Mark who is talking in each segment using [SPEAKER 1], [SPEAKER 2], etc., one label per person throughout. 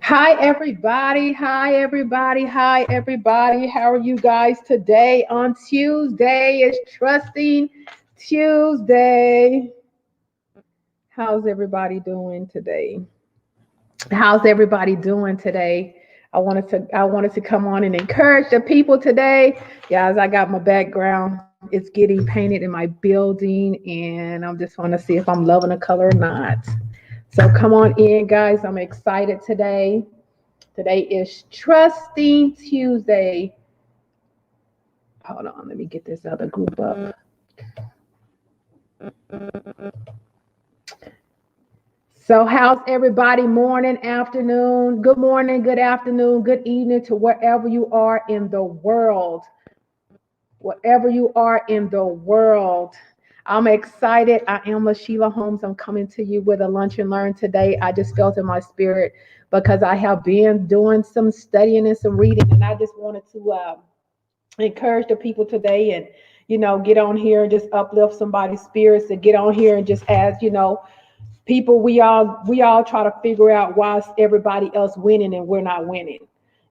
[SPEAKER 1] Hi, everybody. Hi, everybody. Hi, everybody. How are you guys today on Tuesday? It's Trusting Tuesday. How's everybody doing today? How's everybody doing today? I wanted to come on and encourage the people today. Guys, I got my background. It's getting painted in my building, and I'm just want to see if I'm loving the color or not. So come on in, guys. I'm excited today. Today is Trusting Tuesday. Hold on, let me get this other group up. So, how's everybody? Morning, afternoon, good morning, good afternoon, good evening to wherever you are in the world. Wherever you are in the world. I'm excited. I am LaSheila Holmes. I'm coming to you with a lunch and learn today. I just felt in my spirit because I have been doing some studying and some reading, and I just wanted to encourage the people today and get on here and just uplift somebody's spirits to get on here and just ask people, we all try to figure out why is everybody else winning and we're not winning.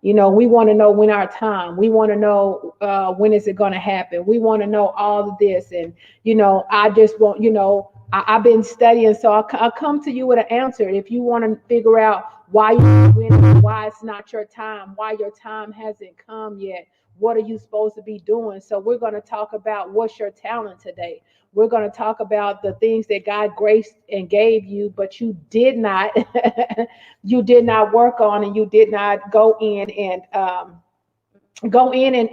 [SPEAKER 1] We want to know when our time. We want to know when is it going to happen. We want to know all of this, and I just want I've been studying, so I'll come to you with an answer. If you want to figure out why you're winning, why it's not your time, why your time hasn't come yet, what are you supposed to be doing? So we're going to talk about what's your talent today. We're going to talk about the things that God graced and gave you, but you did not, you did not work on, and you did not go in and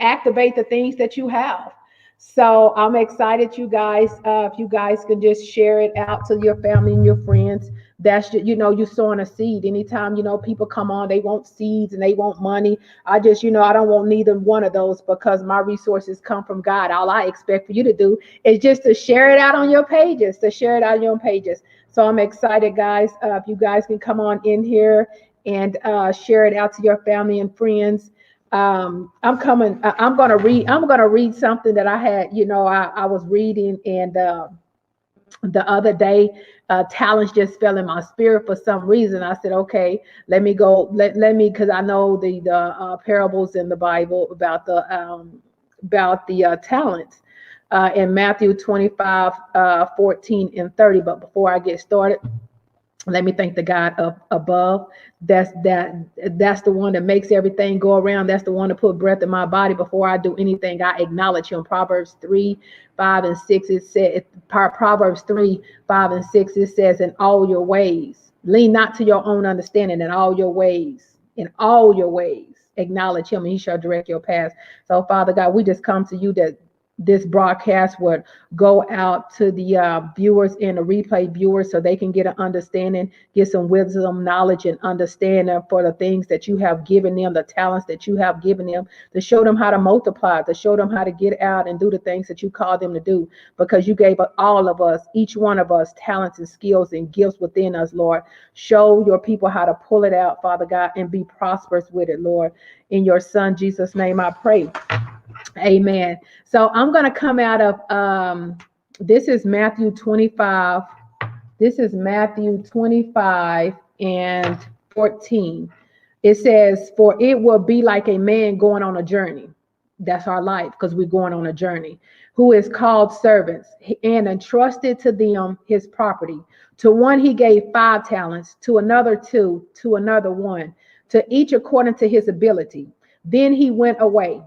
[SPEAKER 1] activate the things that you have. So I'm excited, you guys. If you guys can just share it out to your family and your friends, that's you sowing a seed. Anytime people come on, they want seeds and they want money. I just I don't want neither one of those because my resources come from God. All I expect for you to do is just to share it out on your pages, to share it out on your pages. So I'm excited, guys. If you guys can come on in here and share it out to your family and friends. I'm gonna read. I'm gonna read something that I had. I was reading, and the other day, talents just fell in my spirit for some reason. I said, okay, let me go. Let me, because I know the parables in the Bible about the talents. In Matthew 25, 14 and 30. But before I get started, let me thank the God up above. That's the one that makes everything go around. That's the one to put breath in my body. Before I do anything, I acknowledge him. Proverbs 3, 5, and 6. It said Proverbs 3, 5, and 6. It says, in all your ways, lean not to your own understanding, in all your ways, in all your ways, acknowledge him, and he shall direct your path. So, Father God, we just come to you that this broadcast would go out to the viewers and the replay viewers so they can get an understanding, get some wisdom, knowledge, and understanding for the things that you have given them, the talents that you have given them, to show them how to multiply, to show them how to get out and do the things that you call them to do, because you gave all of us, each one of us, talents and skills and gifts within us, Lord. Show your people how to pull it out, Father God, and be prosperous with it, Lord. In your son Jesus' name I pray. Amen. So I'm going to come out of this is Matthew 25. This is Matthew 25 and 14. It says, for it will be like a man going on a journey. That's our life, because we're going on a journey. Who is called servants and entrusted to them his property. To one he gave 5 talents, to another 2, to another 1, to each according to his ability. Then he went away.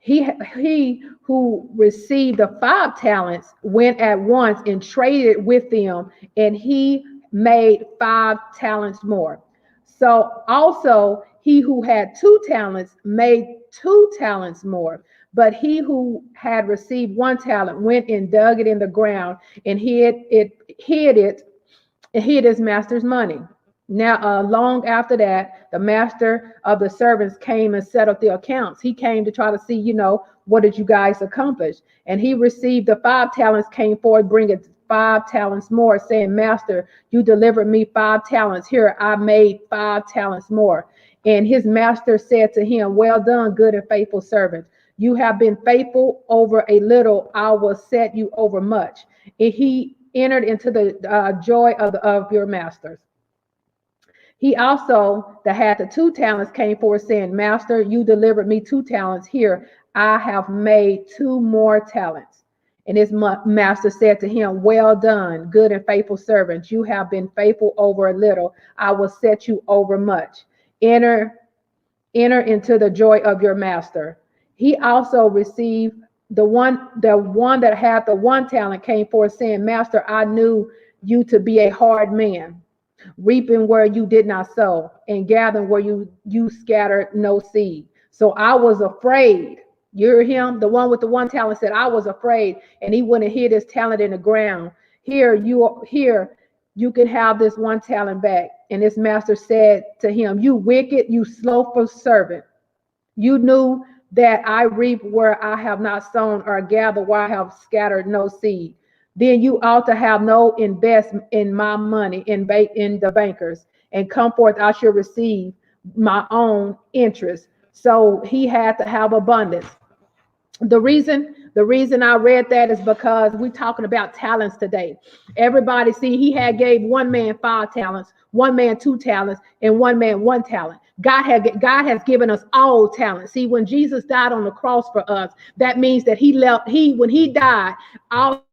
[SPEAKER 1] He who received the 5 talents went at once and traded with them, and he made 5 talents more. So also he who had 2 talents made 2 talents more. But he who had received 1 talent went and dug it in the ground and hid his master's money. Now, long after that, the master of the servants came and settled the accounts. He came to try to see, what did you guys accomplish? And he received the 5 talents, came forward, bringing 5 talents more, saying, Master, you delivered me 5 talents. Here, I made 5 talents more. And his master said to him, well done, good and faithful servant. You have been faithful over a little. I will set you over much. And he entered into the joy of your masters. He also that had the 2 talents came forward saying, Master, you delivered me 2 talents. Here, I have made 2 more talents. And his master said to him, well done, good and faithful servant. You have been faithful over a little. I will set you over much. Enter, enter into the joy of your master. He also received the one that had the 1 talent came forth saying, Master, I knew you to be a hard man, reaping where you did not sow, and gathering where you scattered no seed. So I was afraid. You hear him? The one with the 1 talent said, I was afraid, and he went and hid his talent in the ground. Here you can have this 1 talent back. And his master said to him, you wicked, you slothful servant. You knew that I reap where I have not sown, or gather where I have scattered no seed. Then you ought to have no invest in my money in the bankers, and come forth I shall receive my own interest. So he had to have abundance. The reason I read that is because we're talking about talents today. Everybody, see, he had gave one man 5 talents, one man 2 talents, and one man 1 talent. God has given us all talents. See, when Jesus died on the cross for us, that means that when he died, all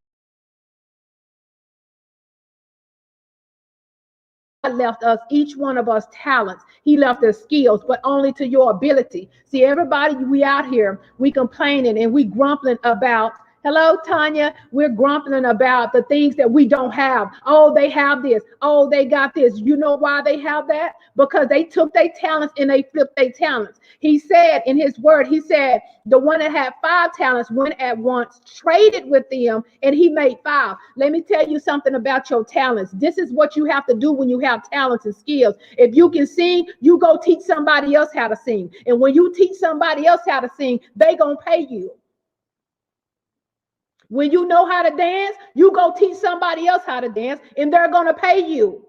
[SPEAKER 1] left us, each one of us, talents. He left us skills, but only to your ability. See, everybody, we out here, we complaining and we grumbling about, hello, Tanya, we're grumbling about the things that we don't have. Oh, they have this. Oh, they got this. You know why they have that? Because they took their talents and they flipped their talents. He said in his word, he said, the one that had 5 talents went at once, traded with them, and he made 5. Let me tell you something about your talents. This is what you have to do when you have talents and skills. If you can sing, you go teach somebody else how to sing. And when you teach somebody else how to sing, they gonna pay you. When you know how to dance, you go teach somebody else how to dance, and they're gonna pay you.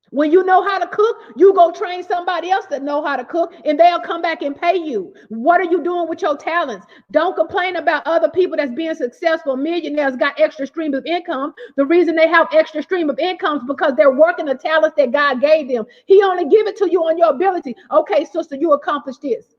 [SPEAKER 1] When you know how to cook, you go train somebody else that know how to cook, and they'll come back and pay you. What are you doing with your talents? Don't complain about other people that's being successful. Millionaires got extra stream of income. The reason they have extra stream of income is because they're working the talents that God gave them. He only give it to you on your ability. Okay, sister, you accomplished this.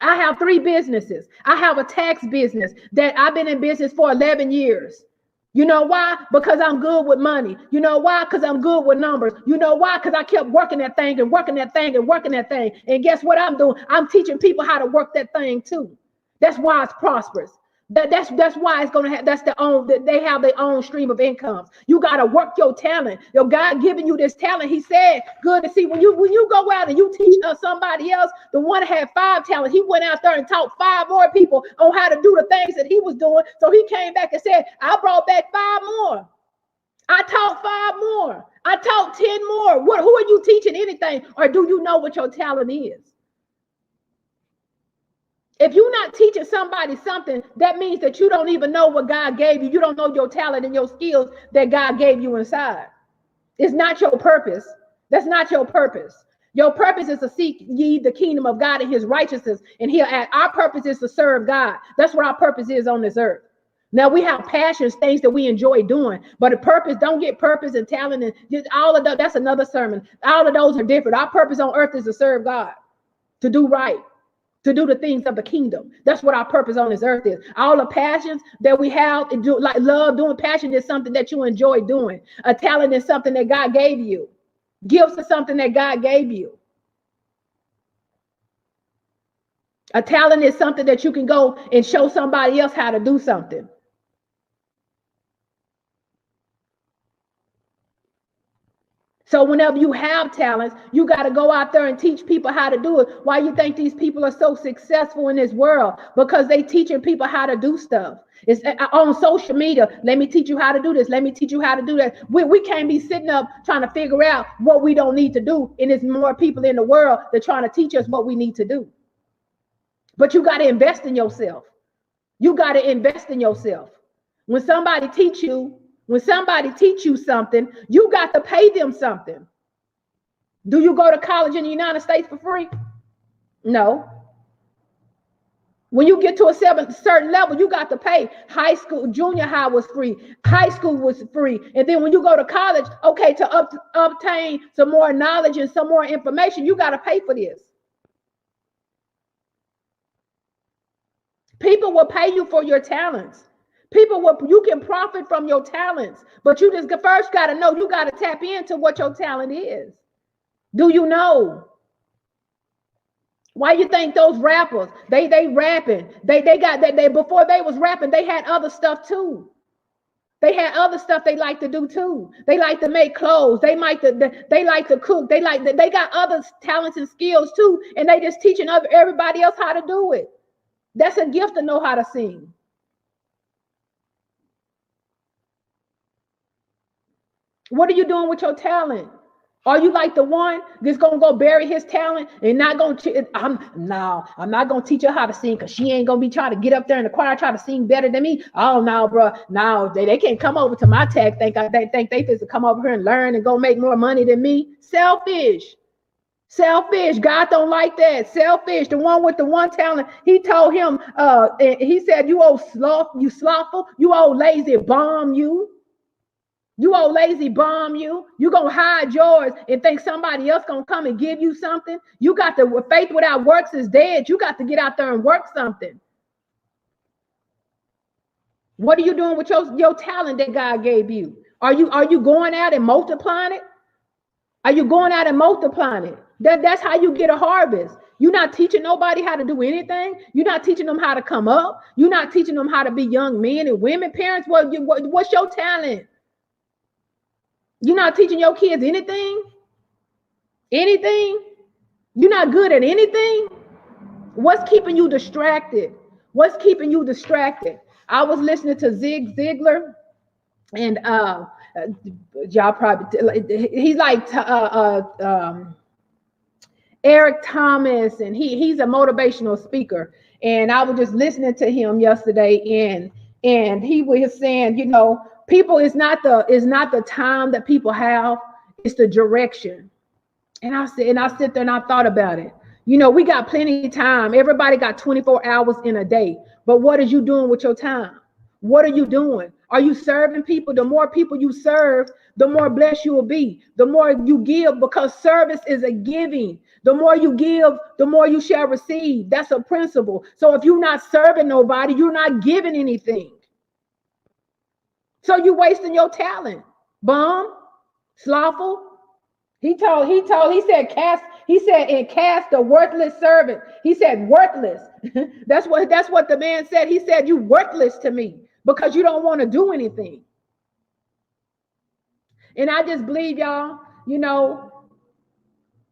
[SPEAKER 1] I have 3 businesses. I have a tax business that I've been in business for 11 years. You know why? Because I'm good with money. You know why? Because I'm good with numbers. You know why? Because I kept working that thing and working that thing and working that thing. And guess what I'm doing? I'm teaching people how to work that thing too. That's why it's prosperous. That's why it's gonna have. They have their own stream of incomes. You gotta work your talent. Your God giving you this talent. He said, "Good to see." When you go out and you teach somebody else, the one that had 5 talents, he went out there and taught 5 more people on how to do the things that he was doing. So he came back and said, "I brought back 5 more. I taught 5 more. I taught 10 more." Who are you teaching anything, or do you know what your talent is? If you're not teaching somebody something, that means that you don't even know what God gave you. You don't know your talent and your skills that God gave you inside. It's not your purpose. That's not your purpose. Your purpose is to seek ye the kingdom of God and his righteousness. And he'll add, our purpose is to serve God. That's what our purpose is on this earth. Now we have passions, things that we enjoy doing, but a purpose, don't get purpose and talent and just all of that. That's another sermon. All of those are different. Our purpose on earth is to serve God, to do right, to do the things of the kingdom. That's what our purpose on this earth is. All the passions that we have, like love, doing passion is something that you enjoy doing. A talent is something that God gave you. Gifts is something that God gave you. A talent is something that you can go and show somebody else how to do something. So whenever you have talents, you got to go out there and teach people how to do it. Why you think these people are so successful in this world? Because they teaching people how to do stuff. It's on social media. Let me teach you how to do this. Let me teach you how to do that. We can't be sitting up trying to figure out what we don't need to do. And there's more people in the world that are trying to teach us what we need to do. But you got to invest in yourself. You got to invest in yourself. When somebody teach you something, you got to pay them something. Do you go to college in the United States for free? No. When you get to a certain level, you got to pay. High school, junior high was free. High school was free. And then when you go to college, okay, to obtain some more knowledge and some more information, you got to pay for this. People will pay you for your talents. You can profit from your talents, but you just first got to know, you got to tap into what your talent is. Do you know? Why you think those rappers, they rapping, they before they was rapping, they had other stuff too. They had other stuff they like to do too. They like to make clothes. They like to cook. They got other talents and skills too, and they just teaching everybody else how to do it. That's a gift to know how to sing. What are you doing with your talent? Are you like the one that's gonna go bury his talent and not gonna? I'm not gonna teach her how to sing because she ain't gonna be trying to get up there in the choir try to sing better than me. Oh no, bro, no, they can't come over to my tech. They think they just come over here and learn and go make more money than me. Selfish. God don't like that. Selfish. The one with the one talent. He told him. He said, "You old sloth, you slothful, you old lazy bum, you." You old lazy bum, you gonna hide yours and think somebody else gonna come and give you something. You got to, faith without works is dead. You got to get out there and work something. What are you doing with your talent that God gave you? Are you going out and multiplying it? Are you going out and multiplying it? That's how you get a harvest. You're not teaching nobody how to do anything. You're not teaching them how to come up. You're not teaching them how to be young men and women. Parents, what's your talent? You're not teaching your kids anything? Anything? You're not good at anything? What's keeping you distracted? What's keeping you distracted? I was listening to Zig Ziglar, and y'all probably, he's like Eric Thomas, and he's a motivational speaker. And I was just listening to him yesterday, and he was saying, you know, people is not the time that people have, it's the direction. And I sit there and I thought about it. You know, we got plenty of time. Everybody got 24 hours in a day. But what are you doing with your time? What are you doing? Are you serving people? The more people you serve, the more blessed you will be. The more you give, because service is a giving. The more you give, the more you shall receive. That's a principle. So if you're not serving nobody, you're not giving anything. So you're wasting your talent. Bum, slothful. He said, cast the worthless servant. He said, worthless. That's what the man said. He said, you worthless to me because you don't want to do anything. And I just believe, y'all, you know,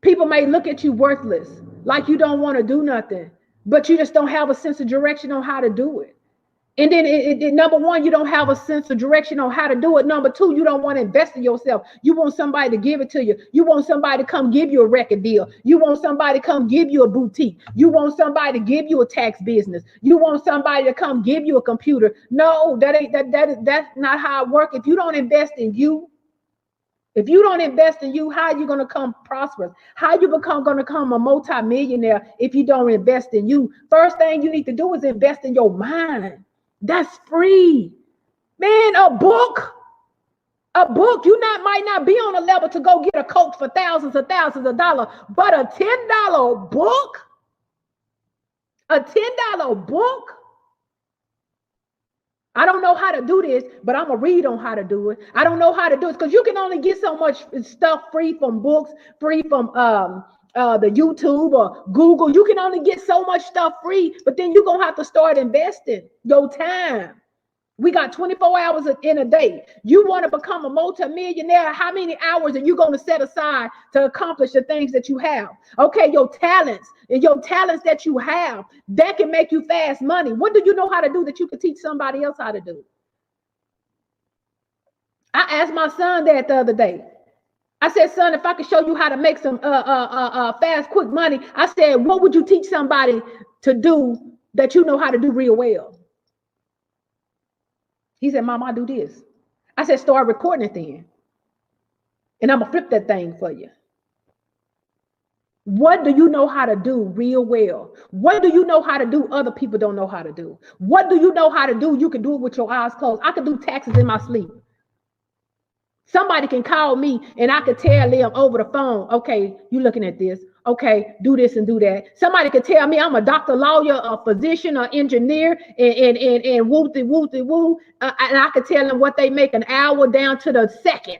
[SPEAKER 1] people may look at you worthless, like you don't want to do nothing, but you just don't have a sense of direction on how to do it. And then number one, you don't have a sense of direction on how to do it. Number two, you don't want to invest in yourself. You want somebody to give it to you. You want somebody to come give you a record deal. You want somebody to come give you a boutique. You want somebody to give you a tax business. You want somebody to come give you a computer. No, that's not how it works. If you don't invest in you, how are you going to come prosperous? How are you going to become a multimillionaire if you don't invest in you? First thing you need to do is invest in your mind. That's free. Man, a book, might not be on a level to go get a coach for thousands of dollars, but a $10 book, I don't know how to do this, but I'm going to read on how to do it. I don't know how to do it because you can only get so much stuff free from books, free from the YouTube or Google. You can only get so much stuff free, but then you're going to have to start investing your time. We got 24 hours in a day. You want to become a multimillionaire? How many hours are you going to set aside to accomplish the things that you have? Okay, your talents that you have, that can make you fast money. What do you know how to do that you could teach somebody else how to do? I asked my son that the other day. I said, son, if I could show you how to make some fast, quick money, I said, what would you teach somebody to do that you know how to do real well? He said, Mom, I do this. I said, start recording it then. And I'm going to flip that thing for you. What do you know how to do real well? What do you know how to do other people don't know how to do? What do you know how to do? You can do it with your eyes closed. I can do taxes in my sleep. Somebody can call me and I could tell them over the phone, okay, you looking at this. Okay, do this and do that. Somebody could tell me I'm a doctor, lawyer, a physician, or engineer, and whoopty whoopty woo. And I could tell them what they make an hour down to the second.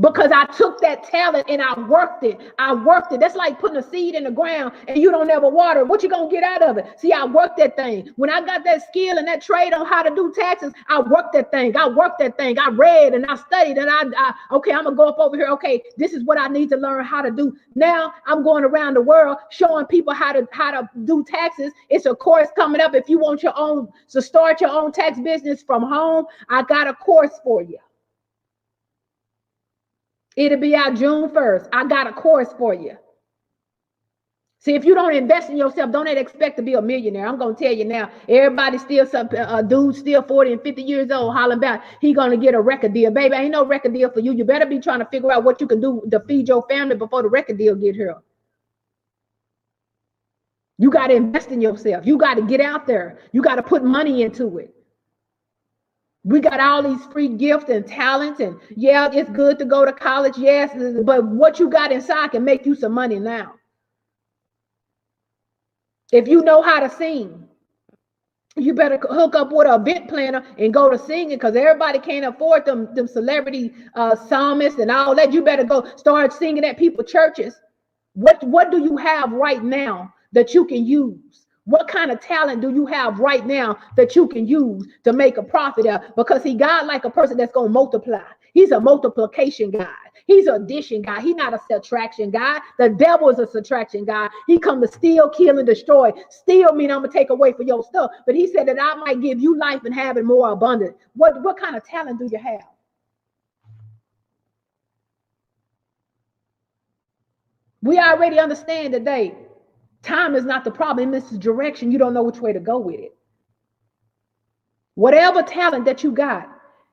[SPEAKER 1] Because I took that talent and I worked it. I worked it. That's like putting a seed in the ground and you don't ever water it. What you gonna get out of it? See, I worked that thing. When I got that skill and that trade on how to do taxes, I worked that thing. I worked that thing. I read and I studied and okay, I'm gonna go up over here. Okay, this is what I need to learn how to do. Now I'm going around the world showing people how to do taxes. It's a course coming up. If you want your own, so start your own tax business from home, I got a course for you. It'll be out June 1st. I got a course for you. See, if you don't invest in yourself, don't expect to be a millionaire. I'm going to tell you now, everybody still, dude still 40 and 50 years old hollering about he going to get a record deal. Baby, ain't no record deal for you. You better be trying to figure out what you can do to feed your family before the record deal get here. You got to invest in yourself. You got to get out there. You got to put money into it. We got all these free gifts and talents, and yeah, it's good to go to college, yes, but what you got inside can make you some money now. If you know how to sing, you better hook up with an event planner and go to singing, because everybody can't afford them celebrity psalmists and all that. You better go start singing at people's churches. What do you have right now that you can use? What kind of talent do you have right now that you can use to make a profit out? Because God like a person that's going to multiply. He's a multiplication guy. He's an addition guy. He's not a subtraction guy. The devil is a subtraction guy. He come to steal, kill, and destroy. Steal mean I'm going to take away from your stuff. But he said that I might give you life and have it more abundant. What kind of talent do you have? We already understand today. Time is not the problem. It's the direction. You don't know which way to go with it. Whatever talent that you got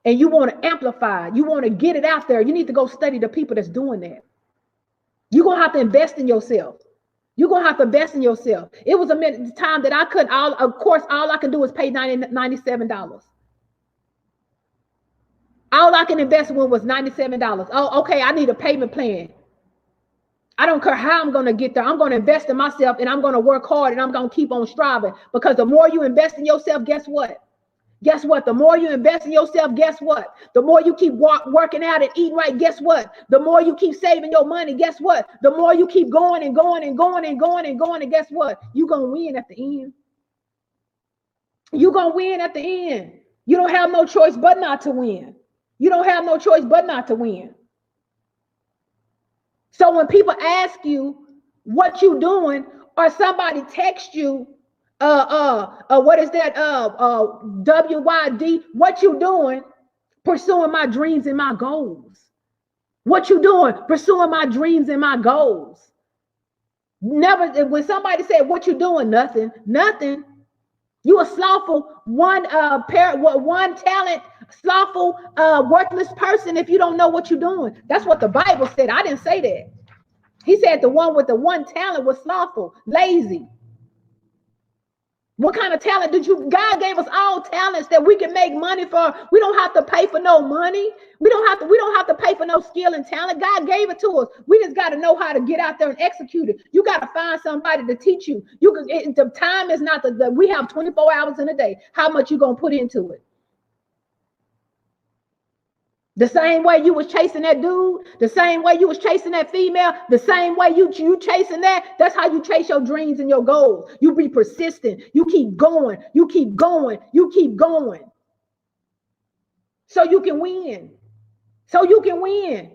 [SPEAKER 1] and you want to amplify, you want to get it out there, you need to go study the people that's doing that. You're going to have to invest in yourself. You're going to have to invest in yourself. It was a time that I couldn't, of course, all I can do is pay $97. All I can invest in was $97. Oh, okay, I need a payment plan. I don't care how I'm going to get there. I'm going to invest in myself and I'm going to work hard and I'm going to keep on striving, because the more you invest in yourself, guess what? Guess what? The more you invest in yourself, guess what? The more you keep working out and eating right, guess what? The more you keep saving your money, guess what? The more you keep going and going and going and going and going, and guess what? You're going to win at the end. You're going to win at the end. You don't have no choice but not to win. You don't have no choice but not to win. So when people ask you what you doing, or somebody text you, what is that? WYD, what you doing? Pursuing my dreams and my goals. What you doing? Pursuing my dreams and my goals. Never, when somebody said, what you doing? Nothing, nothing. You a slothful, one talent, slothful, worthless person if you don't know what you're doing. That's what the Bible said. I didn't say that. He said the one with the one talent was slothful, lazy. What kind of talent did you? God gave us all talents that we can make money for. We don't have to pay for no money. We don't have to pay for no skill and talent. God gave it to us. We just got to know how to get out there and execute it. You got to find somebody to teach you. The time is not we have 24 hours in a day. How much you gonna put into it? The same way you was chasing that dude, the same way you was chasing that female, the same way you chasing that, that's how you chase your dreams and your goals. You be persistent. You keep going. You keep going. You keep going. So you can win. So you can win.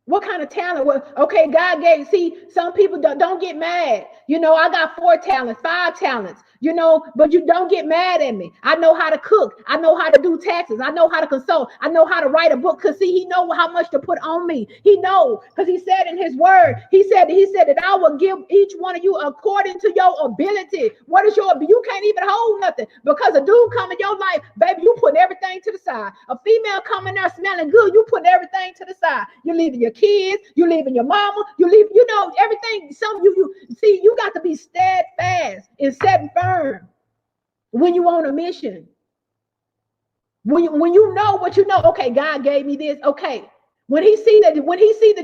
[SPEAKER 1] What kind of talent? Well, okay, God gave, see, some people don't get mad. You know, I got 4 talents, 5 talents, you know, but you don't get mad at me. I know how to cook. I know how to do taxes. I know how to consult. I know how to write a book, because see, he know how much to put on me. He know, because he said in his word, he said that I will give each one of you according to your ability. What is you can't even hold nothing, because a dude come in your life, baby, you putting everything to the side. A female coming there smelling good, you putting everything to the side. You're leaving your kids, you're leaving your mama, you leave, you know, everything. You see, you got to be steadfast and set firm when you on a mission. When you know what you know, okay, God gave me this, okay. When he see that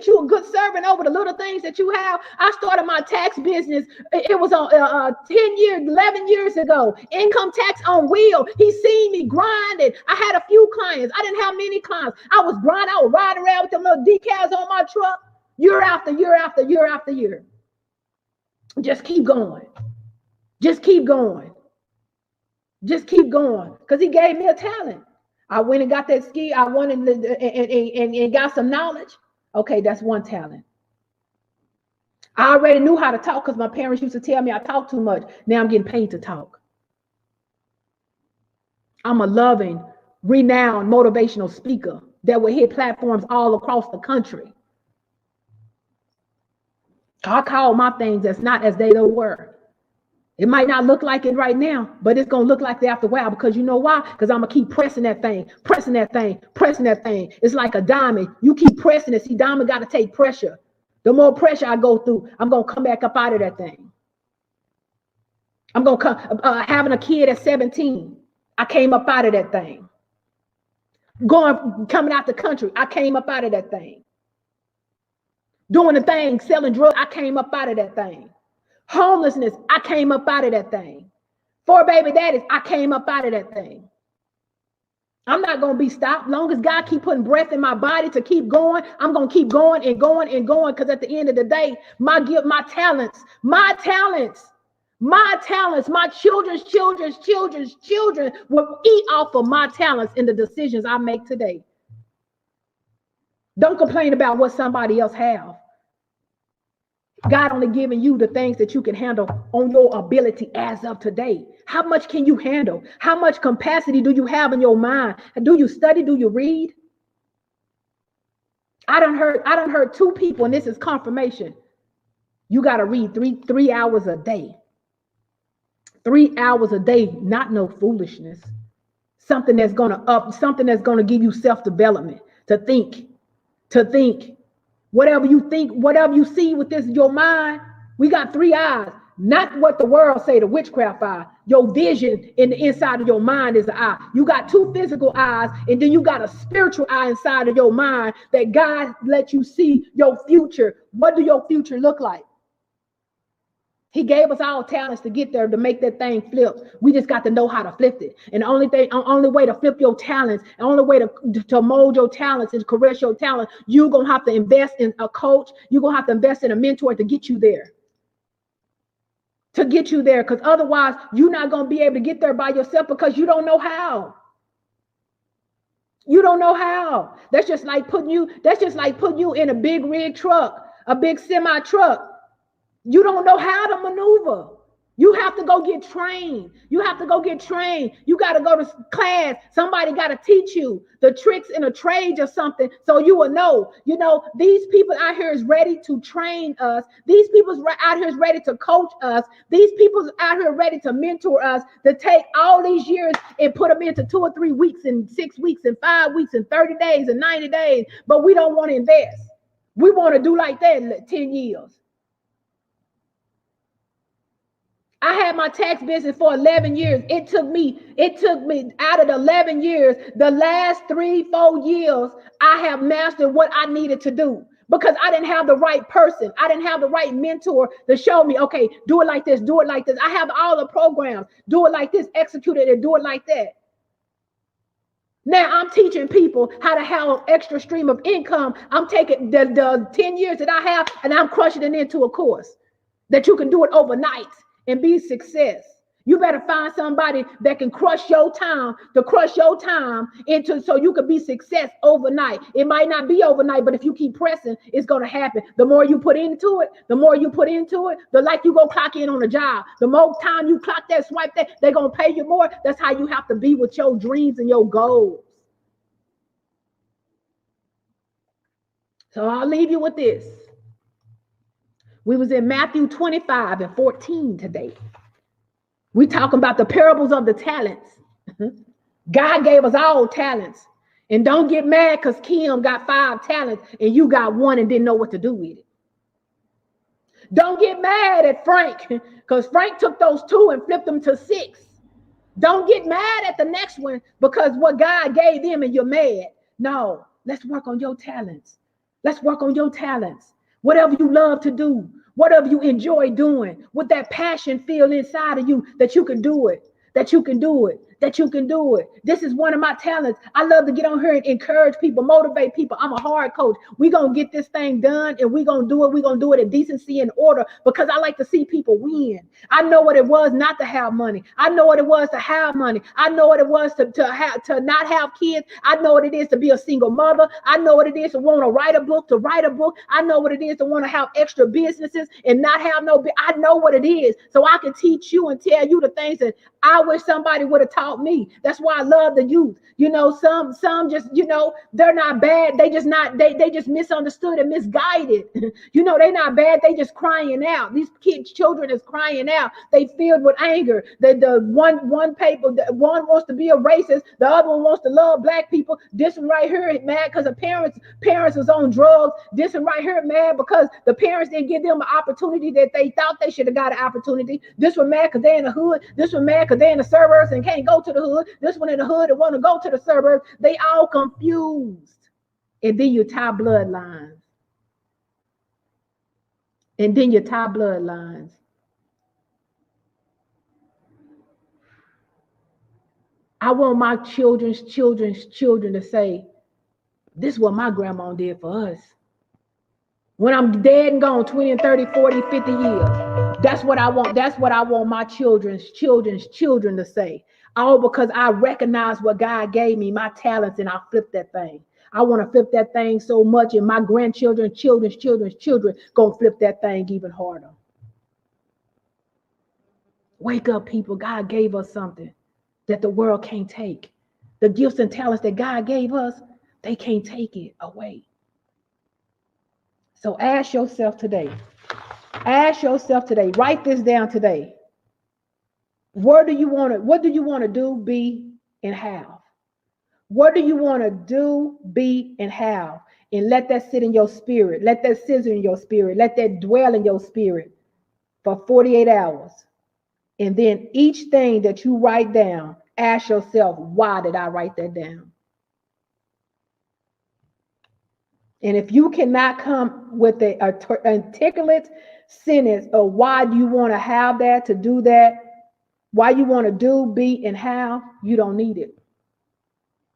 [SPEAKER 1] you're a good servant over the little things that you have. I started my tax business. It was on 11 years ago. Income tax on wheel. He seen me grinding. I had a few clients. I didn't have many clients. I was grinding. I was riding around with them little decals on my truck, year after year after year after year. Just keep going. Just keep going. Just keep going. Because he gave me a talent. I went and got that skill. I went and got some knowledge. Okay, that's one talent. I already knew how to talk because my parents used to tell me I talk too much. Now I'm getting paid to talk. I'm a loving, renowned motivational speaker that will hit platforms all across the country. I call my things as not as they were. It might not look like it right now, but it's going to look like that after a while, because you know why? Because I'm going to keep pressing that thing, pressing that thing, pressing that thing. It's like a diamond. You keep pressing it. See, diamond got to take pressure. The more pressure I go through, I'm going to come back up out of that thing. I'm going to come, having a kid at 17, I came up out of that thing. Coming out the country, I came up out of that thing. Doing the thing, selling drugs, I came up out of that thing. Homelessness, I came up out of that thing. 4 baby daddies, I came up out of that thing. I'm not going to be stopped. Long as God keep putting breath in my body to keep going, I'm going to keep going and going and going, because at the end of the day, my talents, my children's children will eat off of my talents in the decisions I make today. Don't complain about what somebody else have. God only giving you the things that you can handle on your ability as of today. How much can you handle? How much capacity do you have in your mind? Do you study? Do you read? I done heard 2 people, and this is confirmation. You got to read three hours a day. 3 hours a day, not no foolishness. Something that's gonna give you self-development, to think. Whatever you think, whatever you see with this, your mind, we got 3 eyes. Not what the world say, the witchcraft eye. Your vision in the inside of your mind is an eye. You got 2 physical eyes, and then you got a spiritual eye inside of your mind that God let you see your future. What do your future look like? He gave us all talents to get there, to make that thing flip. We just got to know how to flip it. And the only way to flip your talents, the only way to mold your talents and caress your talent, you're going to have to invest in a coach. You're going to have to invest in a mentor to get you there. Because otherwise, you're not going to be able to get there by yourself, because you don't know how. You don't know how. That's just like putting you in a big rig truck, a big semi truck. You don't know how to maneuver. You have to go get trained. You got to go to class. Somebody got to teach you the tricks in a trade or something, so you will know. You know, these people out here is ready to train us. These people out here is ready to coach us. These people out here ready to mentor us, to take all these years and put them into 2 or 3 weeks and 6 weeks and 5 weeks and 30 days and 90 days. But we don't want to invest. We want to do like that in 10 years. I had my tax business for 11 years. It took me out of the 11 years, the last 3-4 years, I have mastered what I needed to do, because I didn't have the right person. I didn't have the right mentor to show me, okay, do it like this, do it like this. I have all the programs, do it like this, execute it, and do it like that. Now I'm teaching people how to have an extra stream of income. I'm taking the 10 years that I have, and I'm crushing it into a course that you can do it overnight and be success. You better find somebody that can crush your time into, so you can be success overnight. It might not be overnight, but if you keep pressing, it's going to happen. The more you put into it, the like you go clock in on a job. The more time you clock that, swipe that, they're going to pay you more. That's how you have to be with your dreams and your goals. So I'll leave you with this. We was in Mathew 25 and 14 today. We talking about the parables of the talents. God gave us all talents. And don't get mad because Kim got 5 talents and you got 1 and didn't know what to do with it. Don't get mad at Frank because Frank took those 2 and flipped them to 6. Don't get mad at the next one because what God gave them and you're mad. No, let's work on your talents. Let's work on your talents. Whatever you love to do, whatever you enjoy doing, with that passion feel inside of you that you can do it, that you can do it, that you can do it. This is one of my talents. I love to get on here and encourage people, motivate people. I'm a hard coach. We're going to get this thing done and we're going to do it. We're going to do it in decency and order because I like to see people win. I know what it was not to have money. I know what it was to have money. I know what it was to not have kids. I know what it is to be a single mother. I know what it is to want to write a book, I know what it is to want to have extra businesses and not have no. I know what it is. So I can teach you and tell you the things that I wish somebody would have taught me. That's why I love the youth. You know, some just, you know, they're not bad. They just not, they just misunderstood and misguided. You know, they're not bad. They just crying out. These children is crying out. They filled with anger. The one wants to be a racist. The other one wants to love black people. This one right here is mad because the parents was on drugs. This one right here mad because the parents didn't give them an opportunity that they thought they should have got an opportunity. This one mad because they're in the hood. This one mad because they're in the suburbs and can't go to the hood. This one in the hood and want to go to the suburbs. They all confused. And then you tie bloodlines. I want my children's children to say, this is what my grandma did for us. When I'm dead and gone 20 and 30, 40, 50 years. That's what I want. That's what I want my children's children to say. All because I recognize what God gave me, my talents, and I flip that thing. I want to flip that thing so much, and my grandchildren, children's children gonna flip that thing even harder. Wake up, people. God gave us something that the world can't take. The gifts and talents that God gave us, they can't take it away. So ask yourself today. Write this down today. What do you want to do, be, and have? What do you want to do, be, and have? And let that sit in your spirit. Let that sizzle in your spirit. Let that dwell in your spirit for 48 hours. And then each thing that you write down, ask yourself, why did I write that down? And if you cannot come with an articulate sentence of why do you want to have that, to do that, why you want to do, be, and have, you don't need it.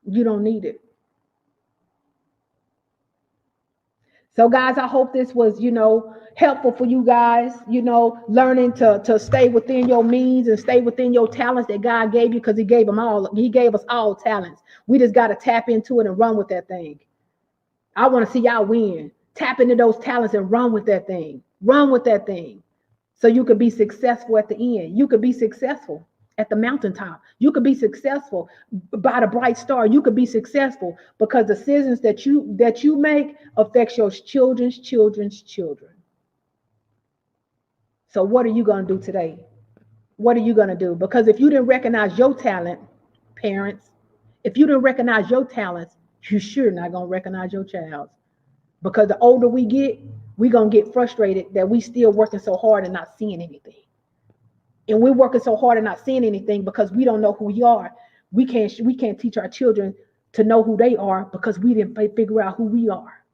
[SPEAKER 1] You don't need it. So guys, I hope this was, helpful for you guys, learning to stay within your means and stay within your talents that God gave you, because he gave them all. He gave us all talents. We just got to tap into it and run with that thing. I want to see y'all win. Tap into those talents and run with that thing. Run with that thing. So you could be successful at the end. You could be successful at the mountaintop. You could be successful by the bright star. You could be successful because the decisions that you make affects your children's children. So what are you going to do today? What are you going to do? Because if you didn't recognize your talent, parents, if you didn't recognize your talents, you're sure not going to recognize your child's. Because the older we get, we're going to get frustrated that we still working so hard and not seeing anything. And we're working so hard and not seeing anything because we don't know who we are. We can't teach our children to know who they are because we didn't figure out who we are.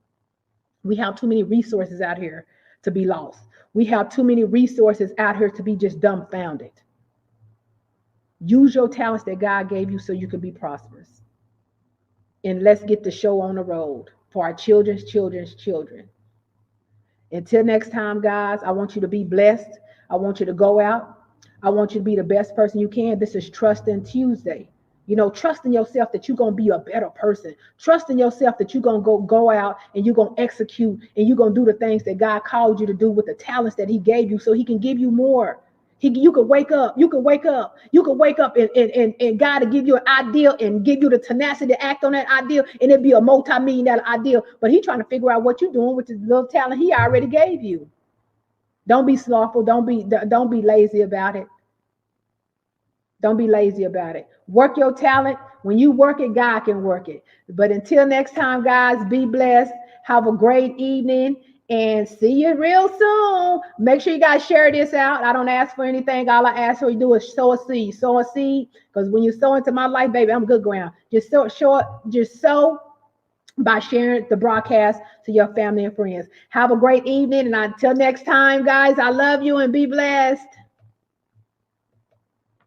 [SPEAKER 1] We have too many resources out here to be lost. We have too many resources out here to be just dumbfounded. Use your talents that God gave you so you can be prosperous. And let's get the show on the road for our children's children. Until next time, guys, I want you to be blessed. I want you to go out. I want you to be the best person you can. This is Trusting Tuesday. Trust in yourself that you're going to be a better person. Trust in yourself that you're going to go out and you're going to execute and you're going to do the things that God called you to do with the talents that he gave you so he can give you more. You can wake up and God will give you an idea and give you the tenacity to act on that idea, and it'll be a multi-million-dollar idea. But he's trying to figure out what you're doing with the little talent he already gave you. Don't be slothful. Don't be lazy about it. Don't be lazy about it. Work your talent, When you work it, God can work it. But until next time, guys, be blessed. Have a great evening and see you real soon. Make sure you guys share this out. I don't ask for anything. All I ask for you to do is sow a seed. Sow a seed. Because when you sow into my life, baby, I'm good ground. Just sow by sharing the broadcast to your family and friends. Have a great evening. And until next time, guys, I love you and be blessed.